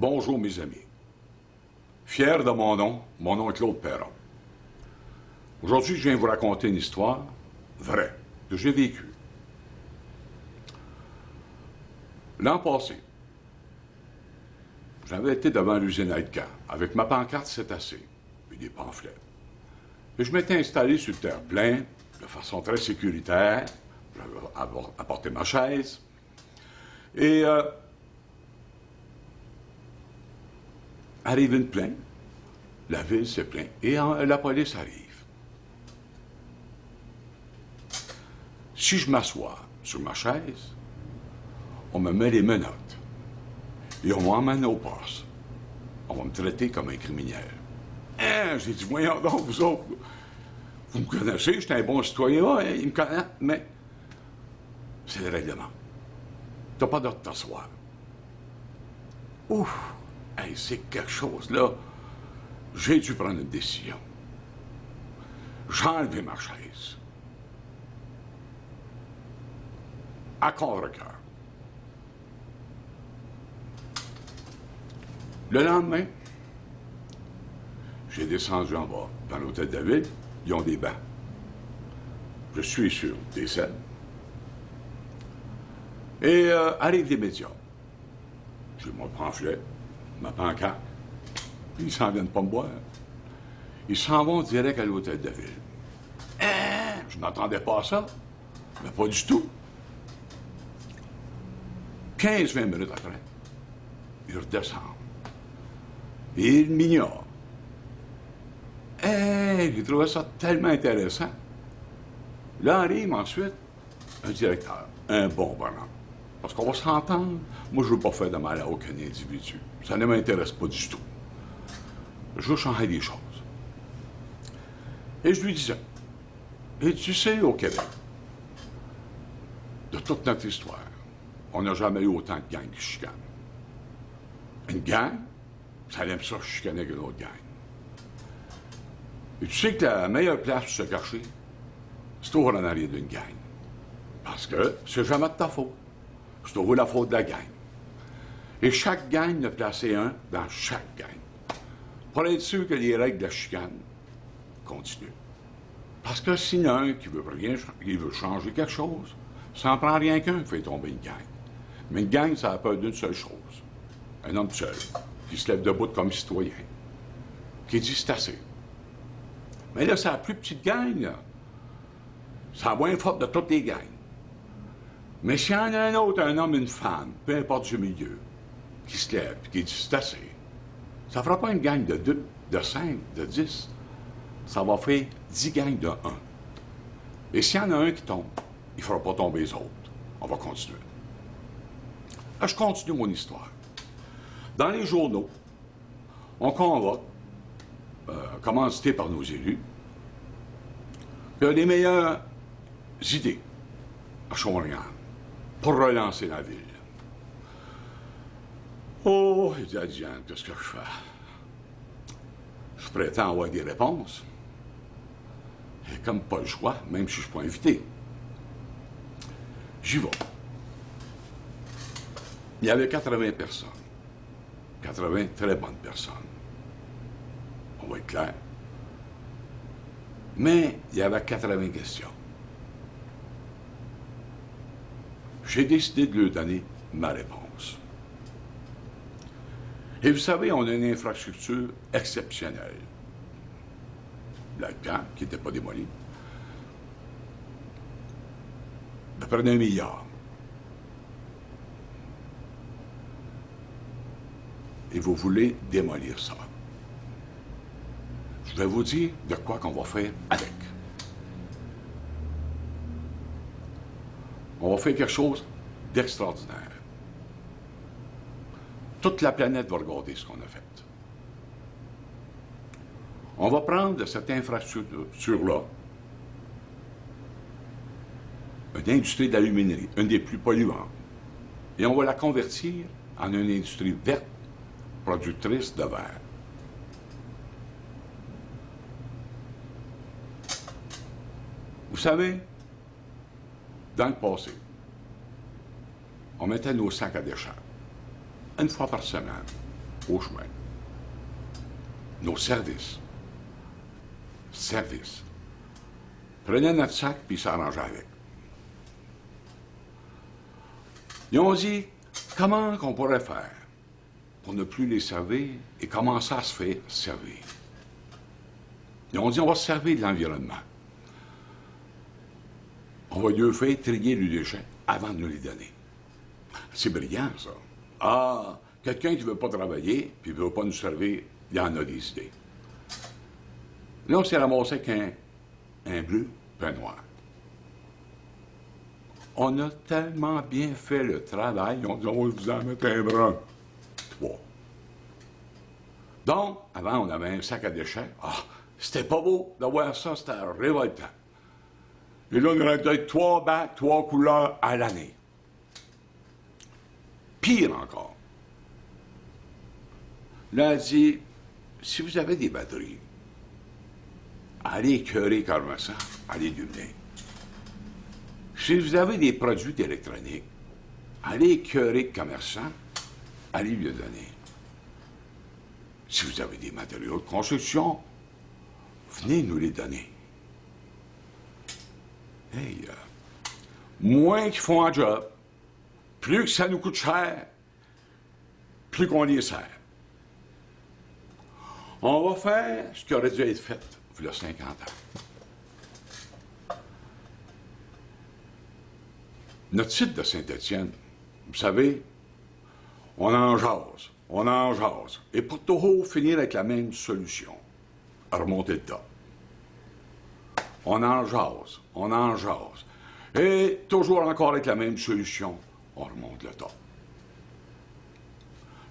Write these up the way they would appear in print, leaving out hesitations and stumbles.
Bonjour mes amis. Fier de mon nom est Claude Perron. Aujourd'hui, je viens vous raconter une histoire vraie, que j'ai vécue. L'an passé, j'avais été devant l'usine Alcan avec ma pancarte C'est assez et des pamphlets. Et je m'étais installé sur le terre-plein de façon très sécuritaire. J'avais apporté ma chaise. Et arrive une plainte. La ville se plaint. Et la police arrive. Si je m'assois sur ma chaise, on me met les menottes. Et on m'emmène au poste. On va me traiter comme un criminel. Hein? J'ai dit, voyons donc, vous autres, vous me connaissez, je suis un bon citoyen, hein, ils me connaissent, mais c'est le règlement. T'as pas droit de t'asseoir. Ouf! Hey, c'est quelque chose, là. J'ai dû prendre une décision. J'ai enlevé ma chaise. À contre-cœur. Le lendemain, j'ai descendu en bas, dans l'hôtel de ville. Ils ont des bancs. Je suis sur des scènes. Et arrivent les médias. J'ai mon pamphlet, ma pancarte. Ils s'en viennent pas me voir. Ils s'en vont direct à l'hôtel de ville. Je m'attendais pas à ça. Mais pas du tout. 15-20 minutes après, ils redescendent. Et ils m'ignorent. J'ai trouvé ça tellement intéressant. Là arrive ensuite un directeur, un bon bonhomme. Parce qu'on va s'entendre. Moi, je ne veux pas faire de mal à aucun individu. Ça ne m'intéresse pas du tout. Je veux changer les choses. Et je lui disais, et tu sais, au Québec, de toute notre histoire, on n'a jamais eu autant de gangs qui chicanent. Une gang, ça aime ça chicaner avec une autre gang. Et tu sais que la meilleure place pour se cacher, c'est toujours en arrière d'une gang. Parce que c'est jamais de ta faute. C'est toujours la faute de la gang. Et chaque gang ne plaçait un dans chaque gang. Pour être sûr que les règles de la chicane continuent. Parce que s'il y en a un qui veut changer quelque chose, ça n'en prend rien qu'un qui fait tomber une gang. Mais une gang, ça a peur d'une seule chose. Un homme seul, qui se lève debout comme citoyen, qui dit c'est assez. Mais là, c'est la plus petite gang, là. C'est la moins forte de toutes les gangs. Mais s'il y en a un autre, un homme, une femme, peu importe du milieu, qui se lève et qui dit c'est assez, ça ne fera pas une gang de 2, de 5, de 10. Ça va faire 10 gangs de 1. Et s'il y en a un qui tombe, il ne fera pas tomber les autres. On va continuer. Là, je continue mon histoire. Dans les journaux, on convoque, commandité par nos élus, que les meilleures idées à Shawinigan pour relancer la ville. Oh, il dit à Diane, qu'est-ce que je fais? Je prétends avoir des réponses. Et comme pas le choix, même si je ne suis pas invité, j'y vais. Il y avait 80 personnes. 80 très bonnes personnes. On va être clair. Mais il y avait 80 questions. J'ai décidé de leur donner ma réponse. Et vous savez, on a une infrastructure exceptionnelle. L'Alcan, qui n'était pas démoli, de près d'1 milliard. Et vous voulez démolir ça. Je vais vous dire de quoi qu'on va faire avec. On va faire quelque chose d'extraordinaire. Toute la planète va regarder ce qu'on a fait. On va prendre de cette infrastructure-là une industrie d'aluminerie, une des plus polluantes, et on va la convertir en une industrie verte, productrice de verre. Vous savez, dans le passé, on mettait nos sacs à déchets une fois par semaine au chemin. Nos services. Services. Prenaient notre sac puis s'arrangeaient avec. Ils ont dit, comment qu'on pourrait faire pour ne plus les servir et commencer à se faire servir. Ils ont dit, on va se servir de l'environnement. On va lui faire trier les déchets avant de nous les donner. C'est brillant, ça. Ah, quelqu'un qui ne veut pas travailler, puis ne veut pas nous servir, il y en a des idées. Là, on s'est ramassé avec un bleu puis un noir. On a tellement bien fait le travail, on dit, on va vous en mettre un brun. 3. Donc, avant, on avait un sac à déchets. Ah, c'était pas beau d'avoir ça, c'était révoltant. Et là, on aurait peut-être 3 bacs, 3 couleurs à l'année. Pire encore. Là, elle dit, si vous avez des batteries, allez écœurer carrément ça, allez lui donner. Si vous avez des produits électroniques, allez écœurer le commerçant, allez lui donner. Si vous avez des matériaux de construction, venez nous les donner. Hey, moins qu'ils font un job, plus que ça nous coûte cher, plus qu'on les sert. On va faire ce qui aurait dû être fait il y a 50 ans. Notre site de Saint-Étienne, vous savez, on en jase, et pour toujours finir avec la même solution, à remonter le tas. On en jase, et toujours encore avec la même solution, on remonte le tas.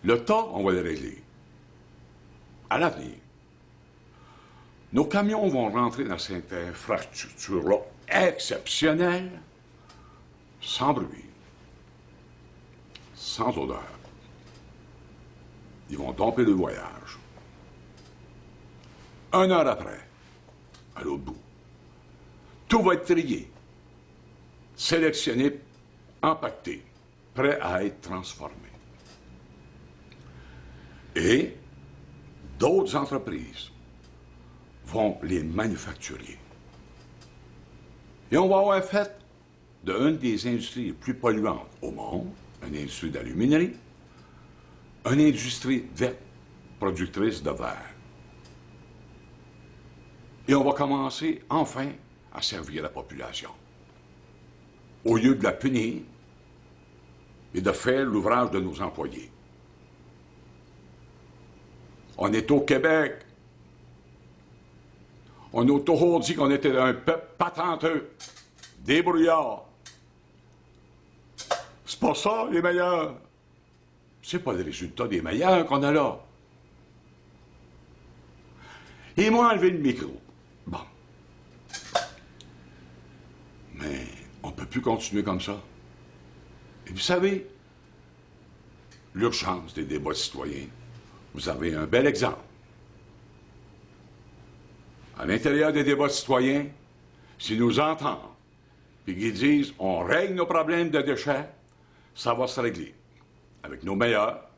Le tas, on va le régler. À l'avenir, nos camions vont rentrer dans cette infrastructure-là exceptionnelle, sans bruit, sans odeur. Ils vont domper le voyage. 1 heure après, à l'autre bout, tout va être trié, sélectionné, empaqueté, prêt à être transformé. Et d'autres entreprises vont les manufacturer. Et on va avoir fait d'une des industries les plus polluantes au monde, une industrie d'aluminerie, une industrie verte, productrice de verre. Et on va commencer, enfin, à servir la population. Au lieu de la punir et de faire l'ouvrage de nos employés. On est au Québec. On a toujours dit qu'on était un peuple patenteux, débrouillard. C'est pas ça, les meilleurs. C'est pas le résultat des meilleurs qu'on a là. Et moi, enlever le micro. Bon. Mais on ne peut plus continuer comme ça. Et vous savez, l'urgence des débats citoyens, vous avez un bel exemple. À l'intérieur des débats citoyens, s'ils nous entendent, puis qu'ils disent on règle nos problèmes de déchets, ça va se régler. Avec nos meilleurs,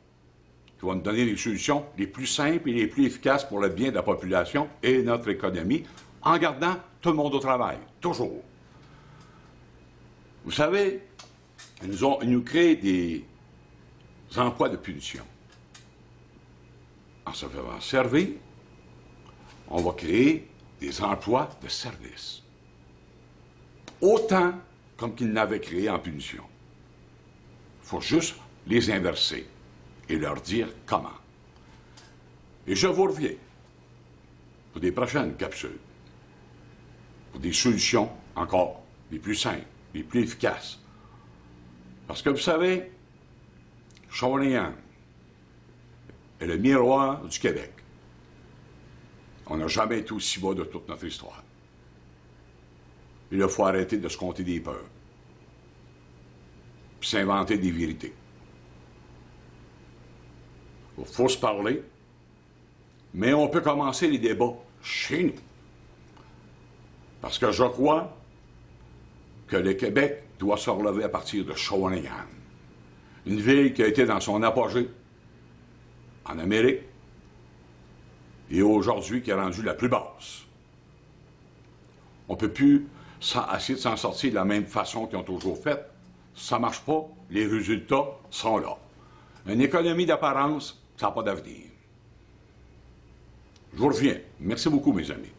qui vont nous donner les solutions les plus simples et les plus efficaces pour le bien de la population et notre économie, en gardant tout le monde au travail, toujours. Vous savez, ils nous créent des emplois de punition. En se faisant servir, on va créer des emplois de service. Autant comme qu'ils n'avaient créé en punition. Il faut juste les inverser et leur dire comment. Et je vous reviens pour des prochaines capsules, pour des solutions encore les plus simples, les plus efficaces. Parce que vous savez, Shawinigan est le miroir du Québec. On n'a jamais été aussi bas de toute notre histoire. Il faut arrêter de se compter des peurs, puis s'inventer des vérités. Il faut se parler, mais on peut commencer les débats chez nous. Parce que je crois que le Québec doit se relever à partir de Shawinigan, une ville qui a été dans son apogée, en Amérique, et aujourd'hui qui est rendue la plus basse. On ne peut plus essayer de s'en sortir de la même façon qu'ils ont toujours fait. Ça ne marche pas, les résultats sont là. Une économie d'apparence, ça n'a pas d'avenir. Je vous reviens. Merci beaucoup, mes amis.